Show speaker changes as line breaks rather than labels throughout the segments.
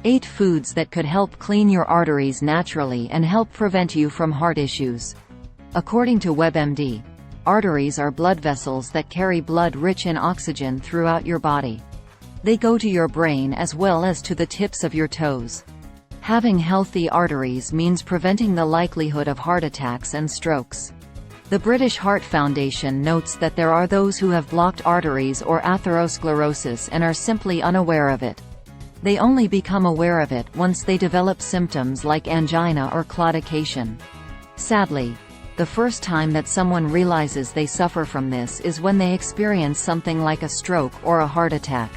8 foods that could help clean your arteries naturally and help prevent you from heart issues. According to WebMD, arteries are blood vessels that carry blood rich in oxygen throughout your body. They go to your brain as well as to the tips of your toes. Having healthy arteries means preventing the likelihood of heart attacks and strokes. The British Heart Foundation notes that there are those who have blocked arteries or atherosclerosis and are simply unaware of it. They only become aware of it once they develop symptoms like angina or claudication. Sadly, the first time that someone realizes they suffer from this is when they experience something like a stroke or a heart attack.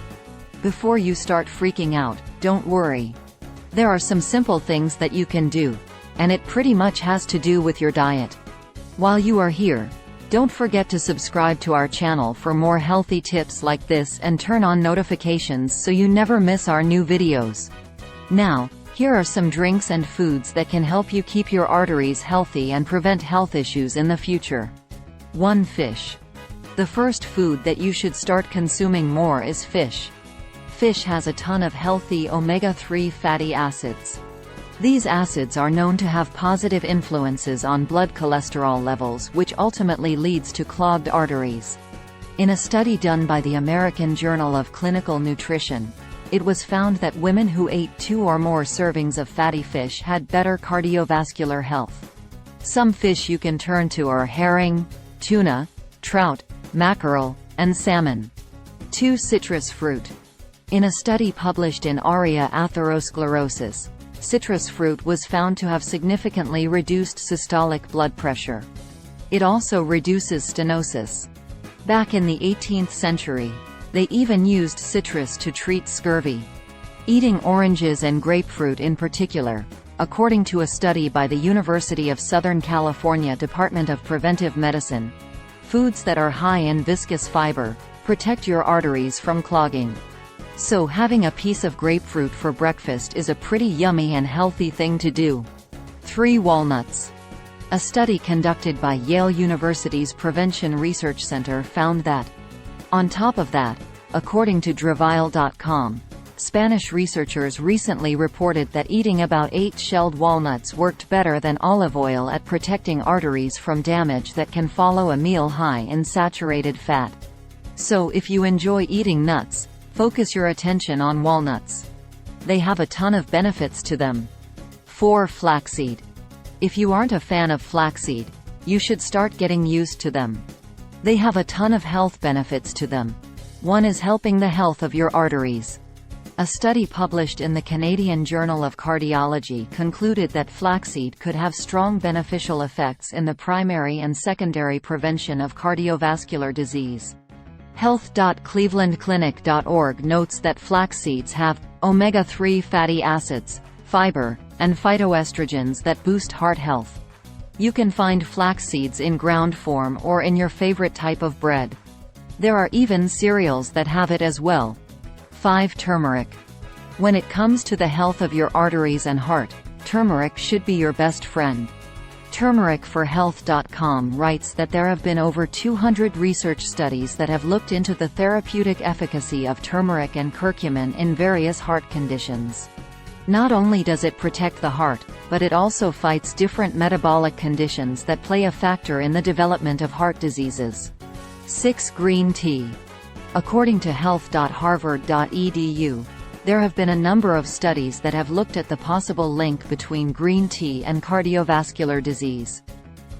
Before you start freaking out, don't worry. There are some simple things that you can do, and it pretty much has to do with your diet. While you are here, don't forget to subscribe to our channel for more healthy tips like this and turn on notifications so you never miss our new videos. Now, here are some drinks and foods that can help you keep your arteries healthy and prevent health issues in the future. 1. Fish. The first food that you should start consuming more is fish. Fish has a ton of healthy omega-3 fatty acids. These acids are known to have positive influences on blood cholesterol levels, which ultimately leads to clogged arteries. In a study done by the American Journal of Clinical Nutrition, it was found that women who ate 2 or more servings of fatty fish had better cardiovascular health. Some fish you can turn to are herring, tuna, trout, mackerel, and salmon. 2. Citrus fruit. In a study published in atherosclerosis, citrus fruit was found to have significantly reduced systolic blood pressure. It also reduces stenosis. Back in the 18th century, they even used citrus to treat scurvy. Eating oranges and grapefruit in particular, according to a study by the University of Southern California Department of Preventive Medicine, foods that are high in viscous fiber protect your arteries from clogging. So having a piece of grapefruit for breakfast is a pretty yummy and healthy thing to do. 3. Walnuts. A study conducted by Yale University's Prevention Research Center found that, on top of that, according to Drevile.com, Spanish researchers recently reported that eating about 8 shelled walnuts worked better than olive oil at protecting arteries from damage that can follow a meal high in saturated fat. So if you enjoy eating nuts, focus your attention on walnuts. They have a ton of benefits to them. 4. Flaxseed. If you aren't a fan of flaxseed, you should start getting used to them. They have a ton of health benefits to them. One is helping the health of your arteries. A study published in the Canadian Journal of Cardiology concluded that flaxseed could have strong beneficial effects in the primary and secondary prevention of cardiovascular disease. Health.clevelandclinic.org notes that flax seeds have omega-3 fatty acids, fiber, and phytoestrogens that boost heart health. You can find flax seeds in ground form or in your favorite type of bread. There are even cereals that have it as well. 5. Turmeric. When it comes to the health of your arteries and heart, turmeric should be your best friend. TurmericForHealth.com writes that there have been over 200 research studies that have looked into the therapeutic efficacy of turmeric and curcumin in various heart conditions. Not only does it protect the heart, but it also fights different metabolic conditions that play a factor in the development of heart diseases. 6. Green tea. According to health.harvard.edu, there have been a number of studies that have looked at the possible link between green tea and cardiovascular disease.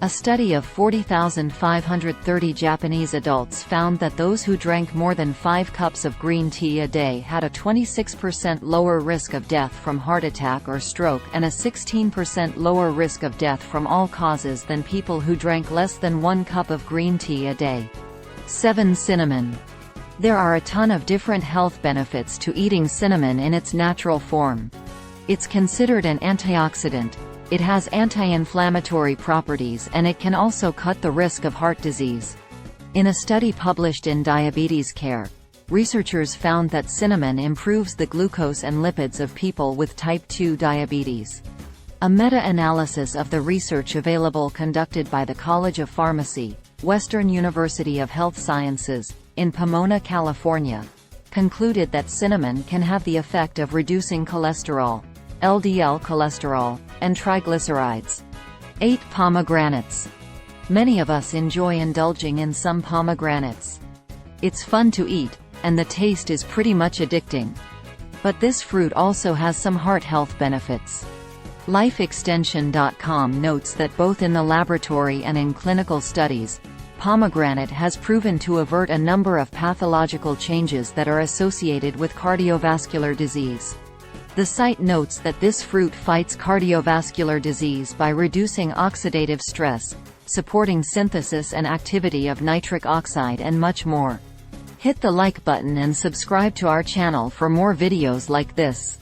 A study of 40,530 Japanese adults found that those who drank more than 5 cups of green tea a day had a 26% lower risk of death from heart attack or stroke and a 16% lower risk of death from all causes than people who drank less than 1 cup of green tea a day. 7. Cinnamon. There are a ton of different health benefits to eating cinnamon in its natural form. It's considered an antioxidant, it has anti-inflammatory properties, and it can also cut the risk of heart disease. In a study published in Diabetes Care, researchers found that cinnamon improves the glucose and lipids of people with type 2 diabetes. A meta-analysis of the research available conducted by the College of Pharmacy, Western University of Health Sciences, in Pomona, California, concluded that cinnamon can have the effect of reducing cholesterol, LDL cholesterol, and triglycerides. 8. Pomegranates. Many of us enjoy indulging in some pomegranates. It's fun to eat, and the taste is pretty much addicting. But this fruit also has some heart health benefits. LifeExtension.com notes that both in the laboratory and in clinical studies, pomegranate has proven to avert a number of pathological changes that are associated with cardiovascular disease. The site notes that this fruit fights cardiovascular disease by reducing oxidative stress, supporting synthesis and activity of nitric oxide, and much more. Hit the like button and subscribe to our channel for more videos like this.